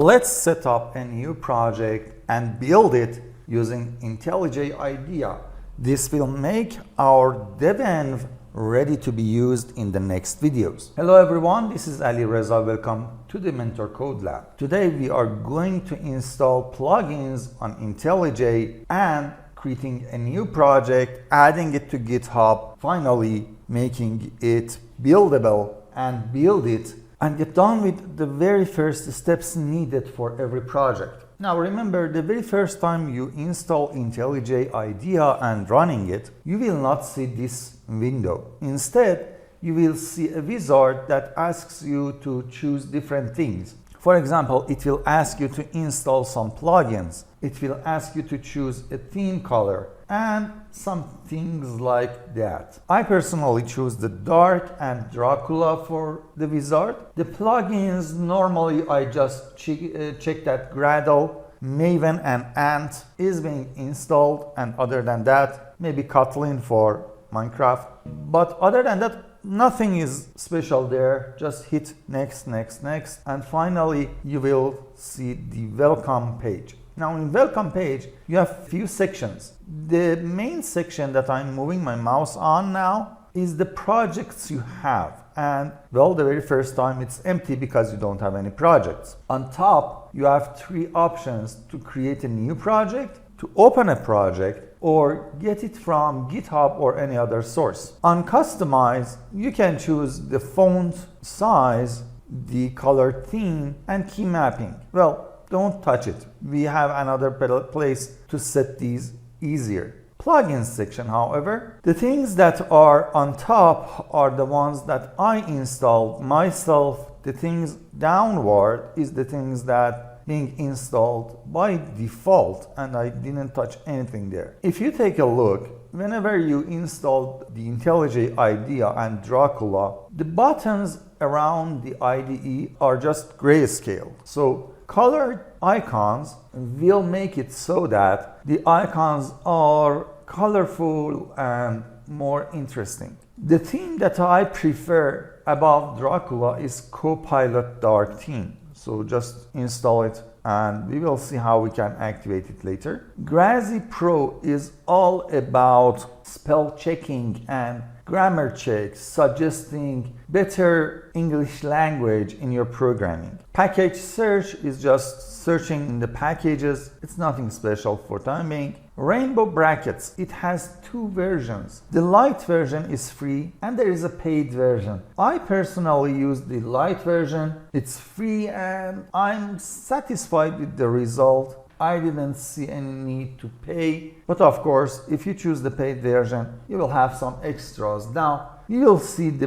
Let's set up a new project and build it using IntelliJ IDEA. This will make our devenv ready to be used in the next videos. Hello everyone, this is Ali Reza. Welcome to the Mentor Code Lab. Today we are going to install plugins on IntelliJ and creating a new project, adding it to GitHub, finally making it buildable and build it and get done with the very first steps needed for every project. Now remember, the very first time you install IntelliJ IDEA and running it, you will not see this window. Instead, you will see a wizard that asks you to choose different things. For example, it will ask you to install some plugins. It will ask you to choose a theme color and some things like that. I personally choose the dark and Dracula for the wizard. The plugins, normally I just check that Gradle, Maven and Ant is being installed, and other than that, maybe Kotlin for Minecraft. But other than that, nothing is special there. Just hit next, next, next, and finally you will see the welcome page. Now in welcome page, you have few sections. The main section that I'm moving my mouse on now is the projects you have. And well, the very first time it's empty because you don't have any projects. On top, you have three options to create a new project, to open a project, or get it from GitHub or any other source. On customize, you can choose the font size, the color theme, and key mapping. Well, don't touch it. We have another place to set these easier. Plugins section, however, the things that are on top are the ones that I installed myself. The things downward is the things that being installed by default, and I didn't touch anything there. If you take a look, whenever you installed the IntelliJ IDEA and Dracula, the buttons around the IDE are just grayscale. So colored icons will make it so that the icons are colorful and more interesting. The theme that I prefer above Dracula is Copilot Dark Theme. So just install it and we will see how we can activate it later. Grazi Pro is all about spell checking and grammar checks, suggesting better English language in your programming. Package search is just searching in the packages. It's nothing special for time being. Rainbow brackets, it has two versions. The light version is free and there is a paid version. I personally use the light version. It's free and I'm satisfied with the result. I didn't see any need to pay, but of course, if you choose the paid version, you will have some extras. Now, you will see the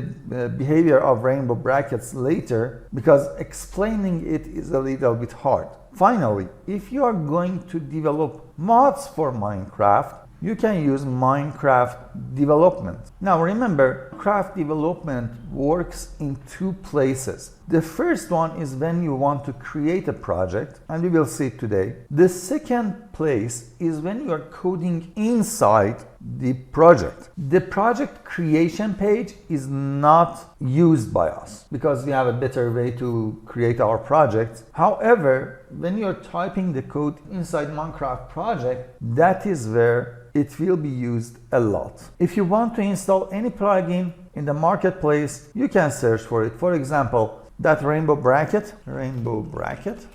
behavior of rainbow brackets later because explaining it is a little bit hard. Finally, if you are going to develop mods for Minecraft, you can use Minecraft development. Now remember, Minecraft development works in two places. The first one is when you want to create a project, and we will see it today. The second place is when you are coding inside the project. The project creation page is not used by us because we have a better way to create our projects. However, when you're typing the code inside Minecraft project, that is where it will be used a lot. If you want to install any plugin in the marketplace, you can search for it. For example, that rainbow bracket,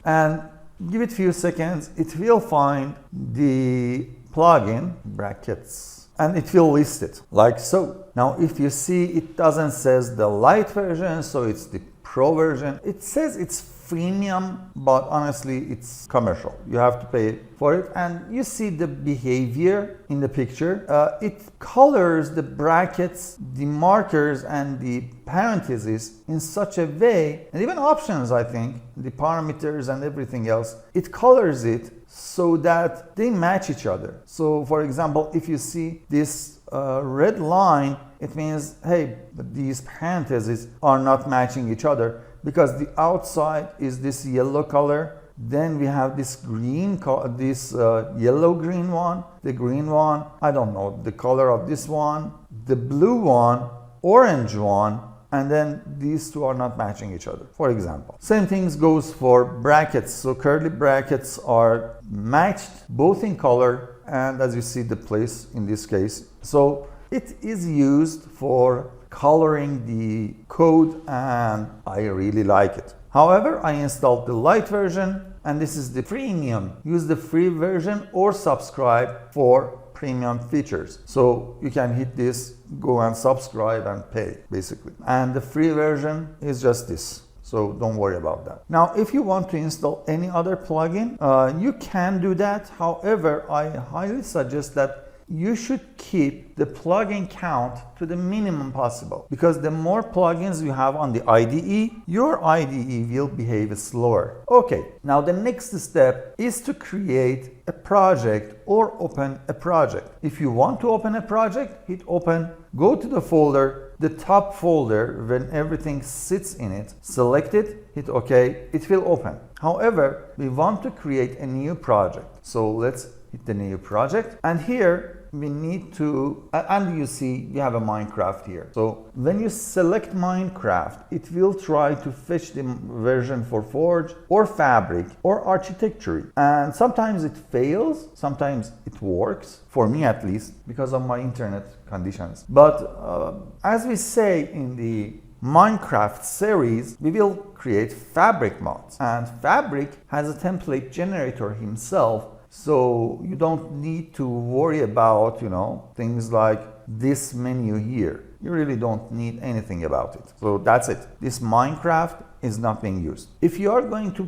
and give it a few seconds. It will find the plugin brackets and it will list it like so. Now, if you see, it doesn't says the light version, so it's the pro version. It says it's freemium, but honestly it's commercial. You have to pay for it, and you see the behavior in the picture. It colors the brackets, the markers and the parentheses in such a way, and even options, I think, the parameters and everything else, it colors it so that they match each other. So for example, if you see this red line, it means, hey, these parentheses are not matching each other, because the outside is this yellow color. Then we have this green, yellow green one, the green one, I don't know the color of this one, the blue one, orange one, and then these two are not matching each other, for example. Same things goes for brackets. So curly brackets are matched both in color and, as you see, the place in this case. So it is used for coloring the code, and I really like it. However, I installed the light version, and this is the premium. Use the free version or subscribe for premium features. So you can hit this, go and subscribe and pay, basically. And the free version is just this. So don't worry about that. Now, if you want to install any other plugin, you can do that. However, I highly suggest that you should keep the plugin count to the minimum possible, because the more plugins you have on the IDE, your IDE will behave slower. Okay, now the next step is to create a project or open a project. If you want to open a project, hit open, go to the folder, the top folder when everything sits in it, select it, hit OK, it will open. However, we want to create a new project. So let's hit the new project, and here we need to, and you see we have a Minecraft here. So when you select Minecraft, it will try to fetch the version for Forge or Fabric or Architecture. And sometimes it fails, sometimes it works, for me at least, because of my internet conditions. But as we say in the Minecraft series, we will create Fabric mods. And Fabric has a template generator himself, so you don't need to worry about, things like this menu here. You really don't need anything about it. So that's it. This Minecraft is not being used. If you are going to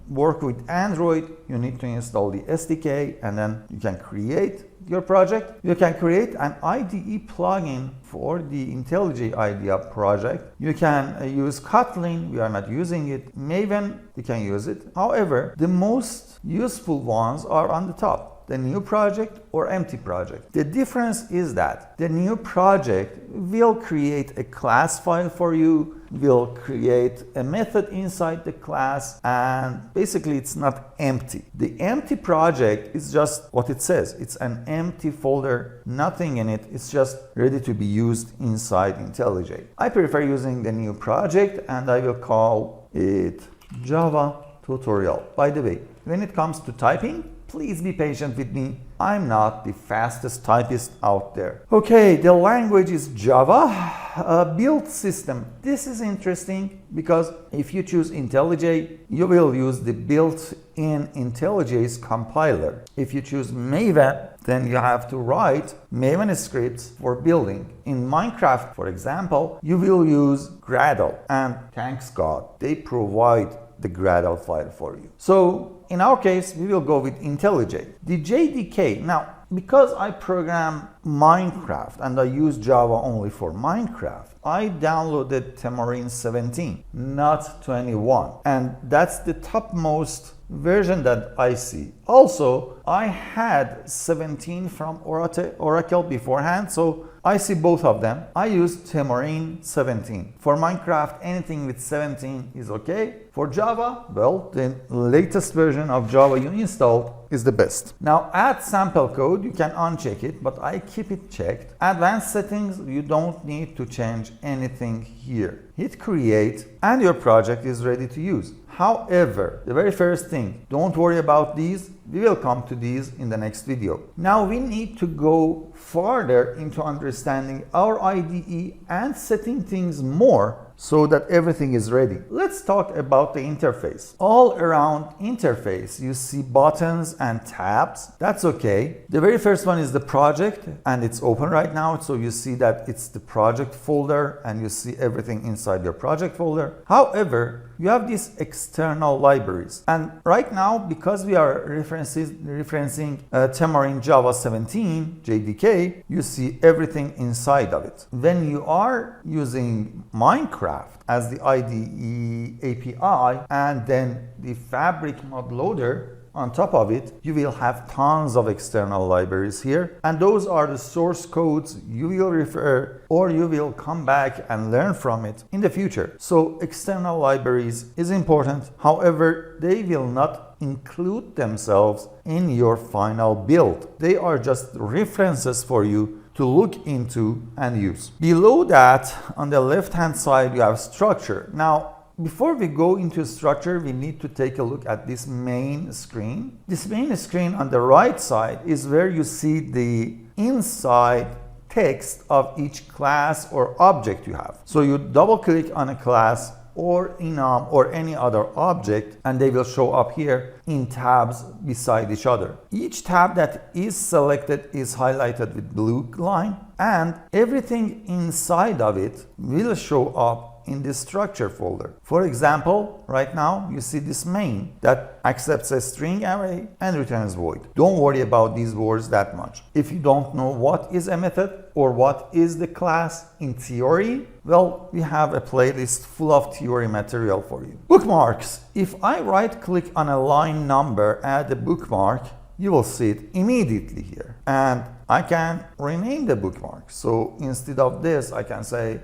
work with Android, you need to install the SDK, and then you can create your project. You can create an IDE plugin for the IntelliJ IDEA project. You can use Kotlin. We are not using it. Maven, you can use it. However, the most useful ones are on the top, the new project or empty project. The difference is that the new project will create a class file for you, will create a method inside the class, and basically it's not empty. The empty project is just what it says. It's an empty folder, nothing in it. It's just ready to be used inside IntelliJ. I prefer using the new project, and I will call it Java tutorial. By the way, when it comes to typing, please be patient with me. I'm not the fastest typist out there. Okay, the language is Java. Build system. This is interesting because if you choose IntelliJ, you will use the built-in IntelliJ's compiler. If you choose Maven, then you have to write Maven scripts for building. In Minecraft, for example, you will use Gradle, and thanks God, they provide the Gradle file for you. So in our case, we will go with IntelliJ. The JDK, now because I program Minecraft and I use Java only for Minecraft, I downloaded Temurin 17, not 21. And that's the topmost version that I see. Also, I had 17 from Oracle beforehand, so I see both of them. I use Temurin 17. For Minecraft, anything with 17 is okay. For Java, well, the latest version of Java you installed is the best. Now, add sample code, you can uncheck it, but I keep it checked. Advanced settings, you don't need to change anything here. Hit create, and your project is ready to use. However, the very first thing, don't worry about these. We will come to these in the next video. Now we need to go further into understanding our IDE and setting things more so that everything is ready. Let's talk about the interface. All around interface, you see buttons and tabs. That's okay. The very first one is the project, and it's open right now. So you see that it's the project folder, and you see everything inside your project folder. However, you have these external libraries. And right now, because we are referencing Temurin Java 17, JDK, you see everything inside of it. When you are using Minecraft as the IDE API and then the Fabric mod loader on top of it, you will have tons of external libraries here, and those are the source codes you will refer or you will come back and learn from it in the future. So external libraries is important. However, they will not include themselves in your final build. They are just references for you to look into and use. Below that, on the left hand side, you have structure. Now, before we go into structure, we need to take a look at this main screen. This main screen on the right side is where you see the inside text of each class or object you have. So you double click on a class or enum or any other object, and they will show up here in tabs beside each other. Each tab that is selected is highlighted with blue line, and everything inside of it will show up in this structure folder. For example, right now you see this main that accepts a string array and returns void. Don't worry about these words that much. If you don't know what is a method or what is the class in theory, well, we have a playlist full of theory material for you. Bookmarks. If I right click on a line number, add a bookmark, you will see it immediately here. And I can rename the bookmark. So instead of this, I can say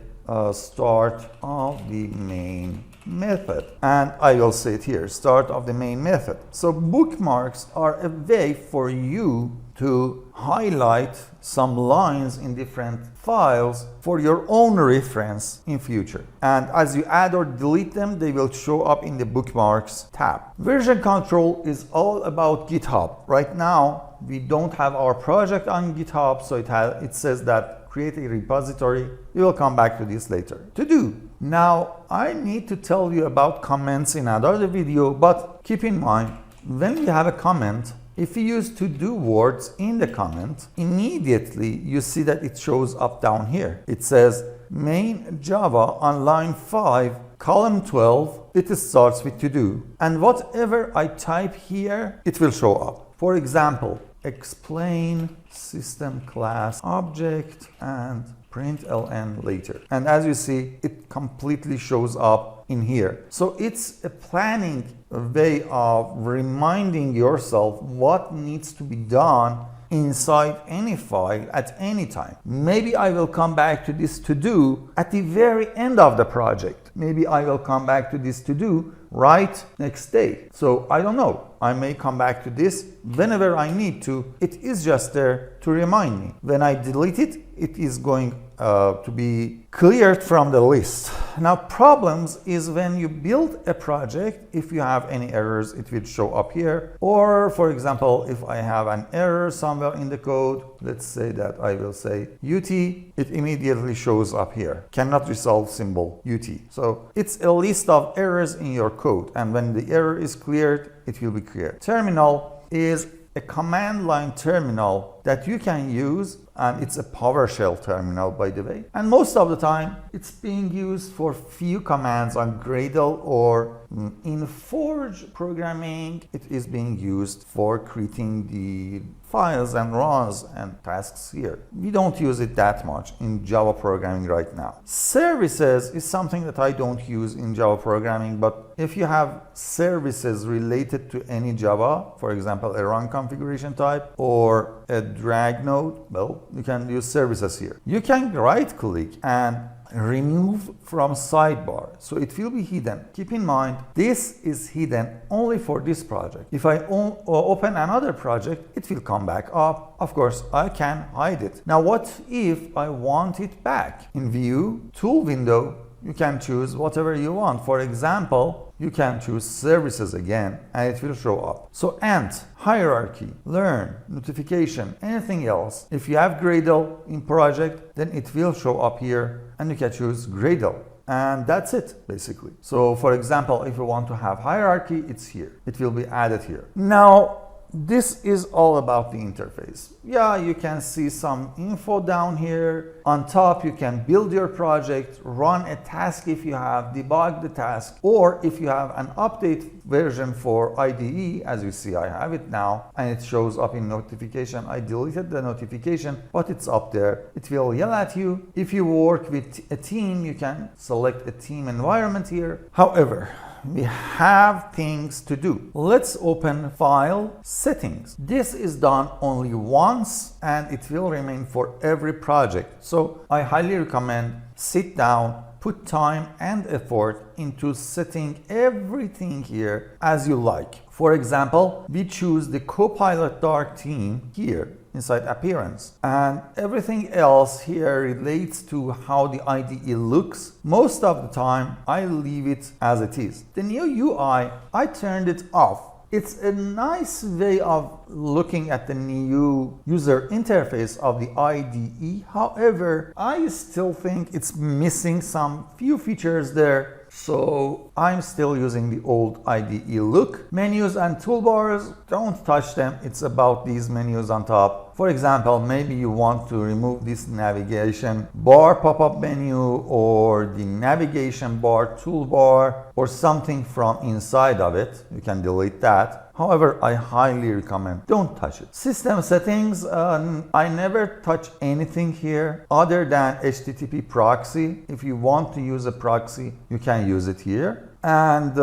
start of the main method, and I will say it here, start of the main method. So bookmarks are a way for you to highlight some lines in different files for your own reference in future. And as you add or delete them, they will show up in the bookmarks tab. Version control is all about GitHub. Right now, we don't have our project on GitHub, so it says that create a repository. We will come back to this later. To do. Now, I need to tell you about comments in another video, but keep in mind, when we have a comment, if you use to-do words in the comment, immediately you see that it shows up down here. It says main Java on line 5, column 12, it starts with to-do. And whatever I type here, it will show up. For example, explain system class object and println later. And as you see, it completely shows up in here. So it's a planning way of reminding yourself what needs to be done inside any file at any time. Maybe I will come back to this to do at the very end of the project. Maybe I will come back to this to do right next day. So I don't know. I may come back to this whenever I need to. It is just there to remind me. When I delete it, it is going to be cleared from the list. Now, problems is when you build a project, if you have any errors, it will show up here. Or for example, if I have an error somewhere in the code, let's say that I will say UT, it immediately shows up here. Cannot resolve symbol UT. So it's a list of errors in your code. And when the error is cleared, it will be cleared. Terminal is a command line terminal that you can use, and it's a PowerShell terminal, by the way. And most of the time, it's being used for few commands on Gradle, or in Forge programming, it is being used for creating the files and runs and tasks here. We don't use it that much in Java programming right now. Services is something that I don't use in Java programming, but if you have services related to any Java, for example, a run configuration type or a drag node, well, you can use services here. You can right click and remove from sidebar, so it will be hidden. Keep in mind, this is hidden only for this project. If I open another project, it will come back up. Of course, I can hide it. Now, what if I want it back? In View, Tool window, you can choose whatever you want. For example, you can choose services again, and it will show up. So Ant, hierarchy, learn, notification, anything else. If you have Gradle in project, then it will show up here, and you can choose Gradle. And that's it, basically. So for example, if you want to have hierarchy, it's here. It will be added here. Now, this is all about the interface. Yeah, you can see some info down here. On top, you can build your project, run a task if you have, debug the task, or if you have an update version for IDE, as you see, I have it now, and it shows up in notification. I deleted the notification, but it's up there. It will yell at you. If you work with a team, you can select a team environment here. However, we have things to do. Let's open File, Settings. This is done only once, and it will remain for every project. So I highly recommend sit down, put time and effort into setting everything here as you like. For example, we choose the Copilot dark theme here inside appearance, and everything else here relates to how the IDE looks. Most of the time I leave it as it is. The new UI, I turned it off. It's a nice way of looking at the new user interface of the IDE. However, I still think it's missing some few features there. So I'm still using the old IDE look. Menus and toolbars, don't touch them. It's about these menus on top. For example, maybe you want to remove this navigation bar pop-up menu or the navigation bar toolbar or something from inside of it. You can delete that. However, I highly recommend don't touch it. System settings, I never touch anything here other than HTTP proxy. If you want to use a proxy, you can use it here. And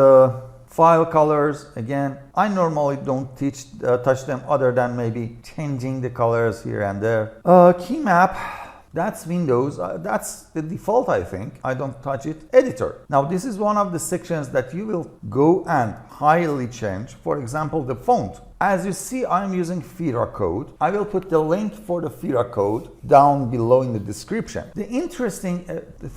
file colors, again, I normally don't touch them other than maybe changing the colors here and there. Key map, that's Windows, that's the default, I think. I don't touch it. Editor. Now this is one of the sections that you will go and highly change. For example, the font. As you see, I'm using Fira code. I will put the link for the Fira code down below in the description. The interesting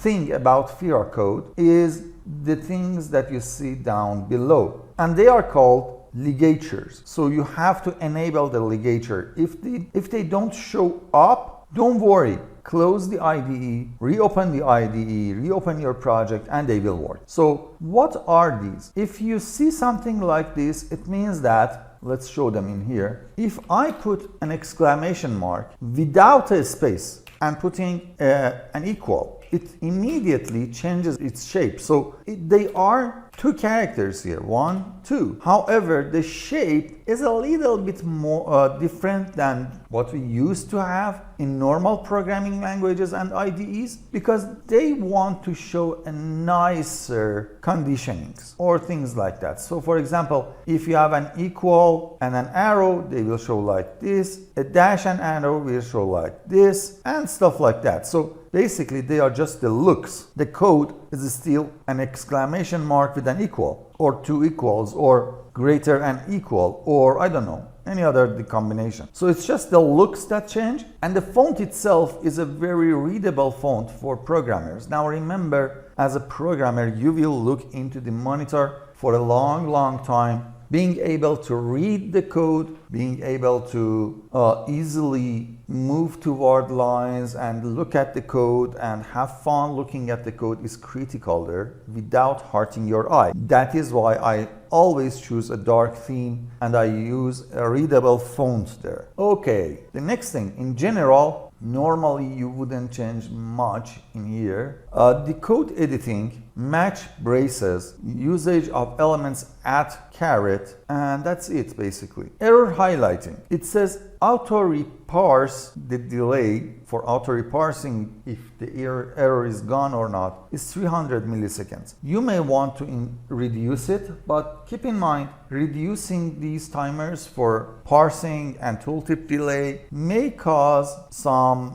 thing about Fira code is the things that you see down below, and they are called ligatures. So you have to enable the ligature. If they don't show up, don't worry. Close the IDE, reopen the IDE, reopen your project, and they will work. So what are these? If you see something like this, it means that, let's show them in here. If I put an exclamation mark without a space and putting an equal, it immediately changes its shape. So they are two characters here, 1, 2. However, the shape is a little bit more different than what we used to have in normal programming languages and IDEs, because they want to show a nicer conditionings or things like that. So for example, if you have an equal and an arrow, they will show like this, a dash and arrow will show like this, and stuff like that. So basically, they are just the looks. The code is still an exclamation mark with an equal, or two equals, or greater and equal, or I don't know, any other combination. So it's just the looks that change, and the font itself is a very readable font for programmers. Now remember, as a programmer, you will look into the monitor for a long time, being able to read the code, being able to easily move toward lines and look at the code and have fun looking at the code is critical there without hurting your eye. That is why I always choose a dark theme and I use a readable font there. Okay, the next thing, in general, normally you wouldn't change much in here. The code editing, match braces, usage of elements at caret, and that's it basically. Error highlighting. It says auto reparse, the delay for auto reparsing if the error is gone or not is 300 milliseconds. You may want to reduce it, but keep in mind reducing these timers for parsing and tooltip delay may cause some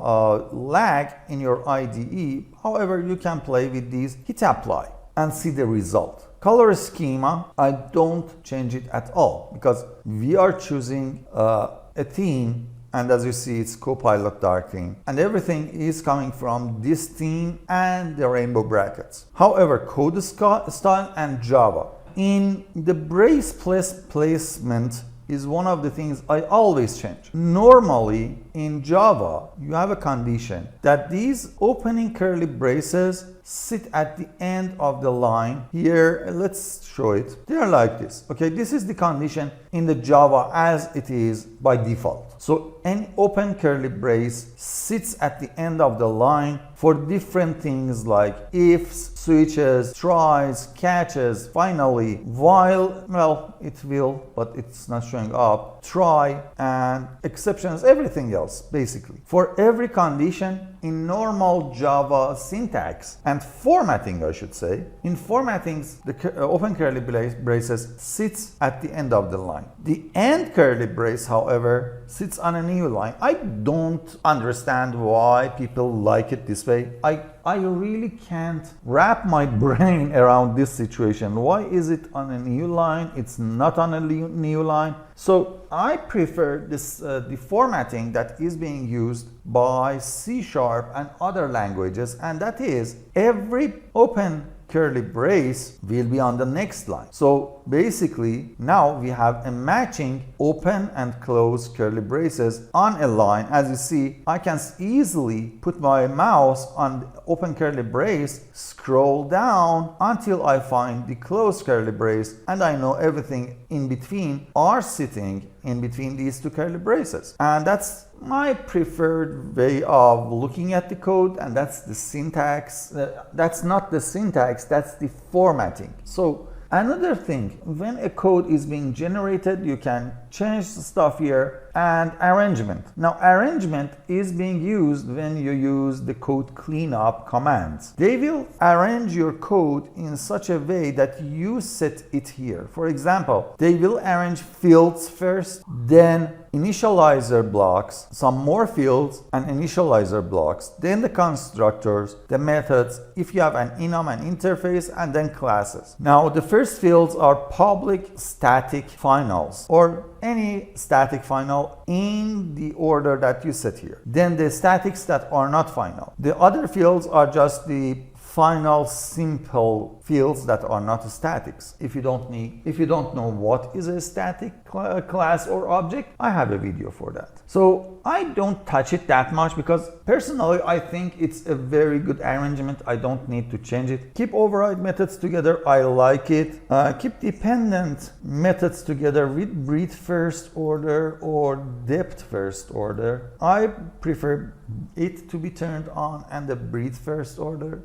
lag in your IDE. However, you can play with these, hit apply and see the result. Color schema, I don't change it at all because we are choosing a theme, and as you see, it's Copilot dark theme, and everything is coming from this theme and the rainbow brackets. However, code style and Java. In the brace placement is one of the things I always change. Normally in Java, you have a condition that these opening curly braces sit at the end of the line. Here, let's show it. They are like this. Okay, this is the condition in the Java as it is by default. So any open curly brace sits at the end of the line for different things like ifs, switches, tries, catches, finally, while, well, it will, but it's not showing up, try, and exceptions, everything else, basically. For every condition in normal Java syntax and formatting, I should say, in formattings, the open curly braces sits at the end of the line. The end curly brace, however, sits on a new line. I don't understand why people like it this way. I I really can't wrap my brain around this situation. Why is it on a new line? It's not on a new line. So I prefer this the formatting that is being used by C# and other languages, and that is every open curly brace will be on the next line. So basically now we have a matching open and close curly braces on a line. As you see, I can easily put my mouse on the open curly brace, scroll down until I find the closed curly brace, and I know everything in between are sitting in between these two curly braces. And that's my preferred way of looking at the code, and that's the syntax. That's not the syntax, that's the formatting. So another thing, when a code is being generated, you can change the stuff here. And arrangement. Now arrangement is being used when you use the code cleanup commands. They will arrange your code in such a way that you set it here. For example, they will arrange fields first, then initializer blocks, some more fields and initializer blocks, then the constructors, the methods, if you have an enum and interface, and then classes. Now the first fields are public static finals, or any static final in the order that you set here. Then the statics that are not final. The other fields are just the final simple fields that are not statics. If you don't know what is a static class or object, I have a video for that. So I don't touch it that much because personally I think it's a very good arrangement. I don't need to change it. Keep override methods together, I like it. Keep dependent methods together with breadth first order or depth first order. I prefer it to be turned on and the breadth first order.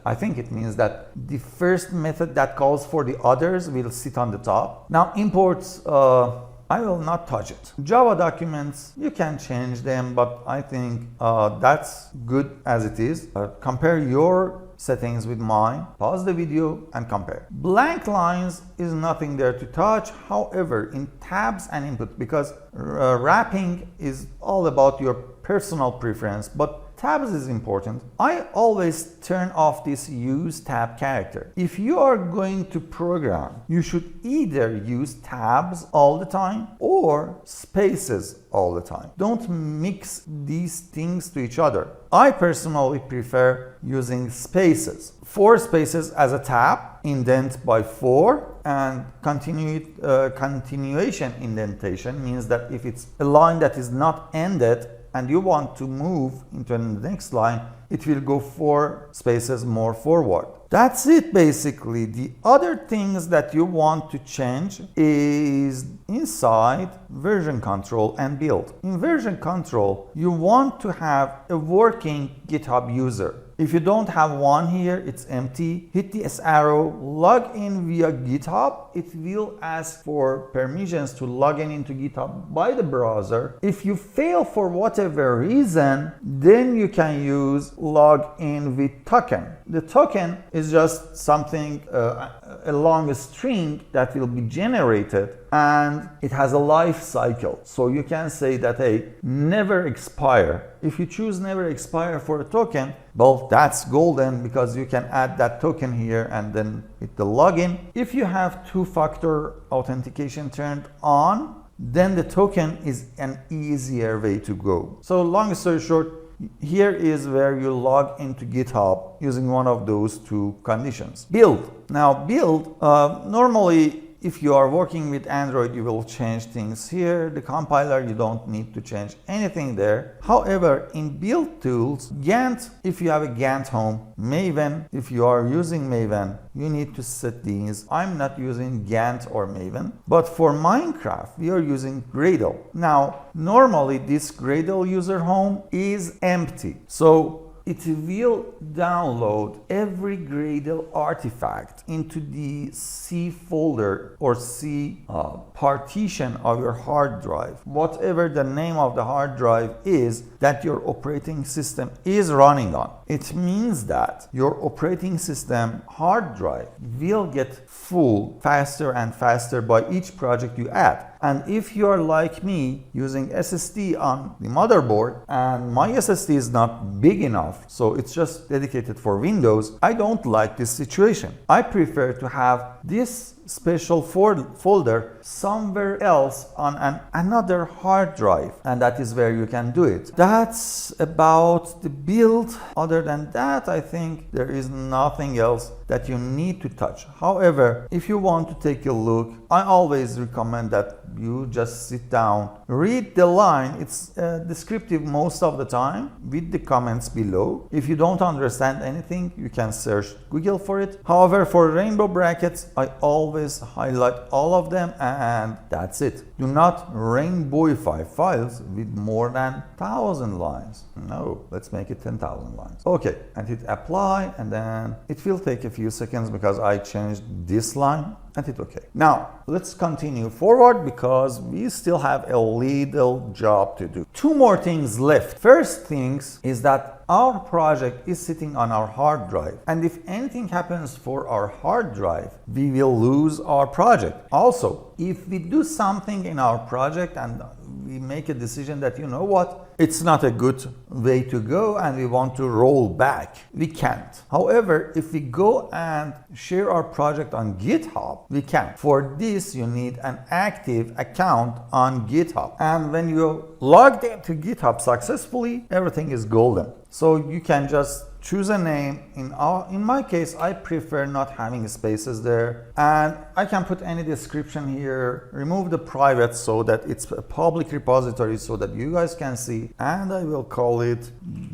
I think it means that the first method that calls for the others will sit on the top. Now imports, I will not touch it. Java documents, you can change them, but I think that's good as it is. Compare your settings with mine. Pause the video and compare. Blank lines is nothing there to touch. However, in tabs and input, because wrapping is all about your personal preference, but tabs is important. I always turn off this use tab character. If you are going to program, you should either use tabs all the time or spaces all the time. Don't mix these things to each other. I personally prefer using spaces. 4 spaces as a tab, indent by 4, and continuation indentation means that if it's a line that is not ended and you want to move into the next line, it will go 4 spaces more forward. That's it basically. The other things that you want to change is inside version control and build. In version control, you want to have a working GitHub user. If you don't have one here, it's empty. Hit this arrow, log in via GitHub. It will ask for permissions to log into GitHub by the browser. If you fail for whatever reason, then you can use log in with token. The token is just something, a long string that will be generated, and it has a life cycle. So you can say that, hey, never expire. If you choose never expire for a token, well, that's golden because you can add that token here and then hit the login. If you have 2-factor authentication turned on, then the token is an easier way to go. So long story short, here is where you log into GitHub using one of those 2 conditions. Build. Now build, normally if you are working with Android, you will change things here. The compiler, you don't need to change anything there. However, in build tools, Gantt, if you have a Gantt home, Maven, if you are using Maven, you need to set these. I'm not using Gantt or Maven, but for Minecraft, we are using Gradle. Now, normally this Gradle user home is empty. So it will download every Gradle artifact into the C folder or C partition of your hard drive. Whatever the name of the hard drive is that your operating system is running on. It means that your operating system hard drive will get full faster and faster by each project you add. And if you are like me using SSD on the motherboard and my SSD is not big enough, so it's just dedicated for Windows, I don't like this situation. I prefer to have this special folder somewhere else on another hard drive, and that is where you can do it. That's about the build. Other than that, I think there is nothing else that you need to touch. However, if you want to take a look, I always recommend that you just sit down, read the line. It's descriptive most of the time with the comments below. If you don't understand anything, you can search Google for it. However, for rainbow brackets, I always highlight all of them, and that's it. Do not rainbowify files with more than 1,000 lines. No, let's make it 10,000 lines. Okay, and hit apply, and then it will take a few seconds because I changed this line, and hit OK. Now, let's continue forward because we still have a little job to do. Two more things left. First things is that our project is sitting on our hard drive, and if anything happens for our hard drive, we will lose our project. Also, if we do something in our project and we make a decision that, you know what, it's not a good way to go and we want to roll back, we can't. However, if we go and share our project on GitHub, we can. For this, you need an active account on GitHub. And when you logged into GitHub successfully, everything is golden. So you can just choose a name. In my case, I prefer not having spaces there, and I can put any description here, remove the private so that it's a public repository so that you guys can see, and I will call it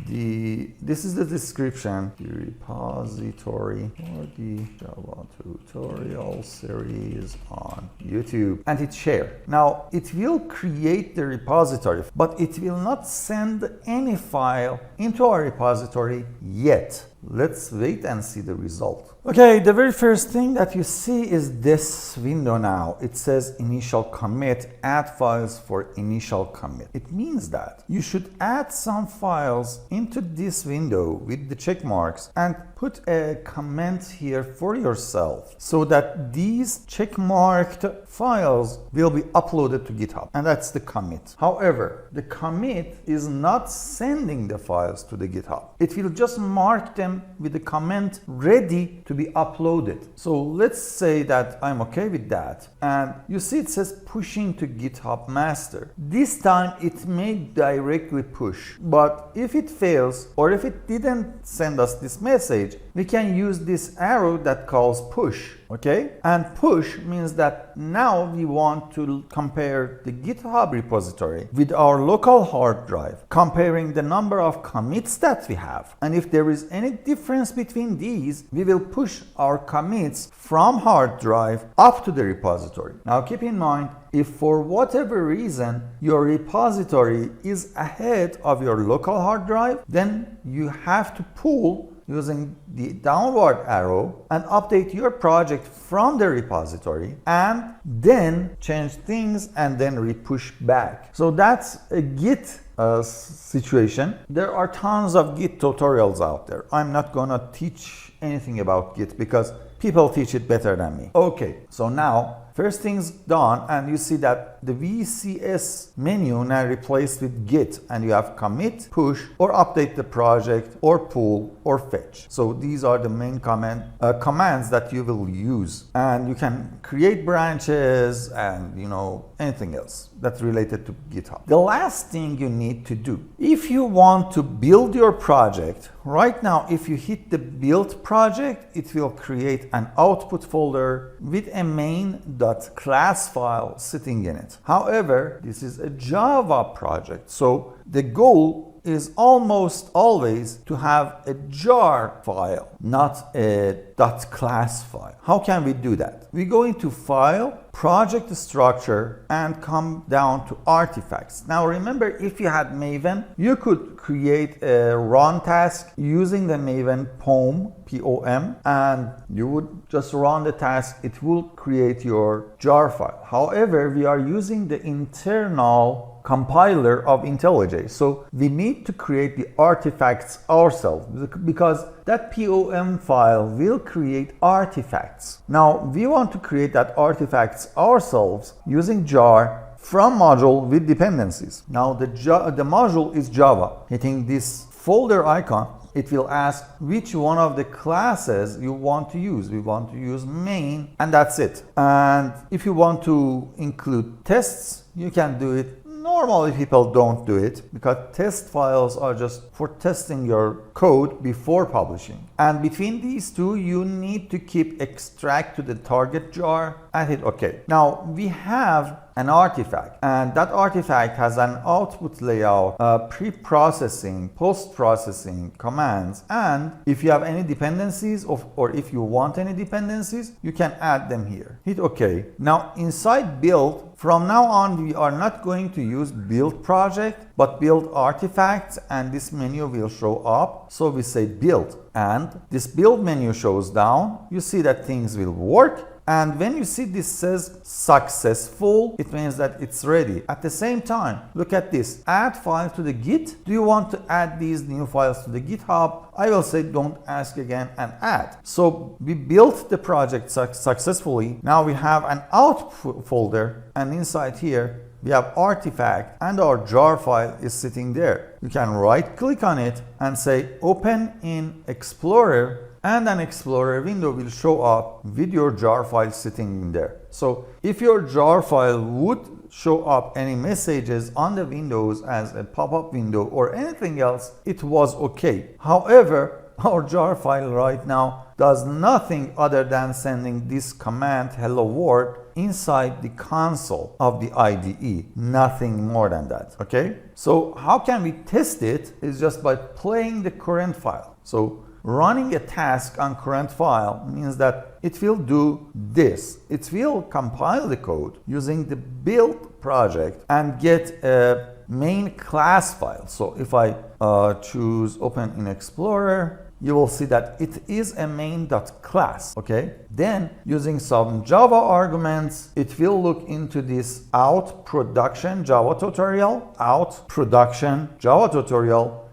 this is the description, the repository for the Java tutorial series on YouTube, and hit share. Now it will create the repository, but it will not send any file into our repository yet. Let's wait and see the result. Okay, the very first thing that you see is this window now. It says initial commit, add files for initial commit. It means that you should add some files into this window with the check marks and put a comment here for yourself so that these check marked files will be uploaded to GitHub, and that's the commit. However, the commit is not sending the files to the GitHub. It will just mark them with the comment ready to be uploaded. So let's say that I'm okay with that, and you see it says pushing to GitHub master. This time it may directly push, but if it fails or if it didn't send us this message, we can use this arrow that calls push. Okay, and push means that now we want to compare the GitHub repository with our local hard drive, comparing the number of commits that we have, and if there is any difference between these, we will push our commits from hard drive up to the repository. Now keep in mind, if for whatever reason your repository is ahead of your local hard drive, then you have to pull using the downward arrow and update your project from the repository and then change things and then re-push back. So that's a Git situation. There are tons of Git tutorials out there. I'm not gonna teach anything about Git because people teach it better than me. Okay, so now first thing's done, and you see that the VCS menu now replaced with Git, and you have commit, push, or update the project, or pull, or fetch. So these are the main commands that you will use, and you can create branches and anything else that's related to GitHub. The last thing you need to do, if you want to build your project, right now if you hit the build project, it will create an output folder with a main.class file sitting in it. However, this is a Java project, so the goal is almost always to have a jar file, not a .class file. How can we do that? We go into File, Project Structure, and come down to Artifacts. Now remember, if you had Maven, you could create a run task using the Maven POM, P-O-M, and you would just run the task. It will create your jar file. However, we are using the internal compiler of IntelliJ, so we need to create the artifacts ourselves because that POM file will create artifacts. Now we want to create that artifacts ourselves using jar from module with dependencies. Now the module is Java. Hitting this folder icon, it will ask which one of the classes you want to use. We want to use main, and that's it. And if you want to include tests, you can do it. Normally people don't do it because test files are just for testing your code before publishing. And between these two, you need to keep extract to the target jar and hit OK. Now we have an artifact, and that artifact has an output layout, pre-processing, post-processing commands, and if you have any dependencies or if you want any dependencies, you can add them here. Hit OK. Now inside build, from now on we are not going to use build project but build artifacts, and this menu will show up. So we say build, and this build menu shows down. You see that things will work. And when you see this says successful, it means that it's ready. At the same time, look at this, add file to the Git. Do you want to add these new files to the GitHub? I will say don't ask again and add. So we built the project successfully. Now we have an out folder, and inside here, we have artifact, and our jar file is sitting there. You can right click on it and say open in Explorer, and an Explorer window will show up with your jar file sitting in there. So if your jar file would show up any messages on the windows as a pop-up window or anything else, it was okay. However, our jar file right now does nothing other than sending this command hello world inside the console of the IDE, nothing more than that. Okay, so how can we test it? Is just by playing the current file. So running a task on current file means that it will do this. It will compile the code using the build project and get a main class file. So if I choose open in Explorer, you will see that it is a main.class. Okay, then using some Java arguments, it will look into this out production Java tutorial,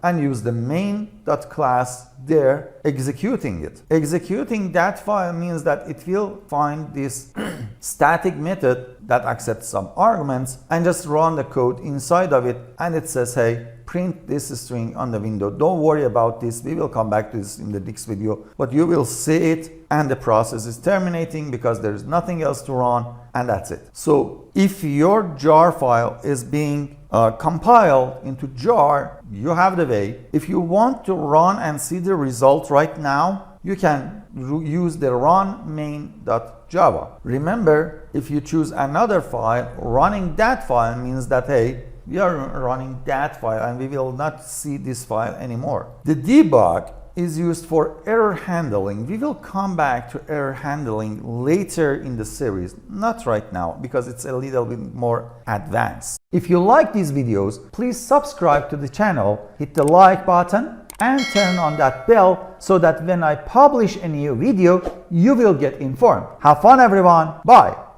and use the main.class there, executing it. Executing that file means that it will find this static method that accepts some arguments and just run the code inside of it, and it says, hey, print this string on the window. Don't worry about this. We will come back to this in the next video, but you will see it, and the process is terminating because there is nothing else to run, and that's it. So if your jar file is being compiled into jar, you have the way. If you want to run and see the result right now, you can use the run main.java. Remember, if you choose another file, running that file means that, hey, we are running that file and we will not see this file anymore. The debug is used for error handling. We will come back to error handling later in the series, not right now because it's a little bit more advanced. If you like these videos, please subscribe to the channel, hit the like button, and turn on that bell so that when I publish a new video, you will get informed. Have fun everyone, bye!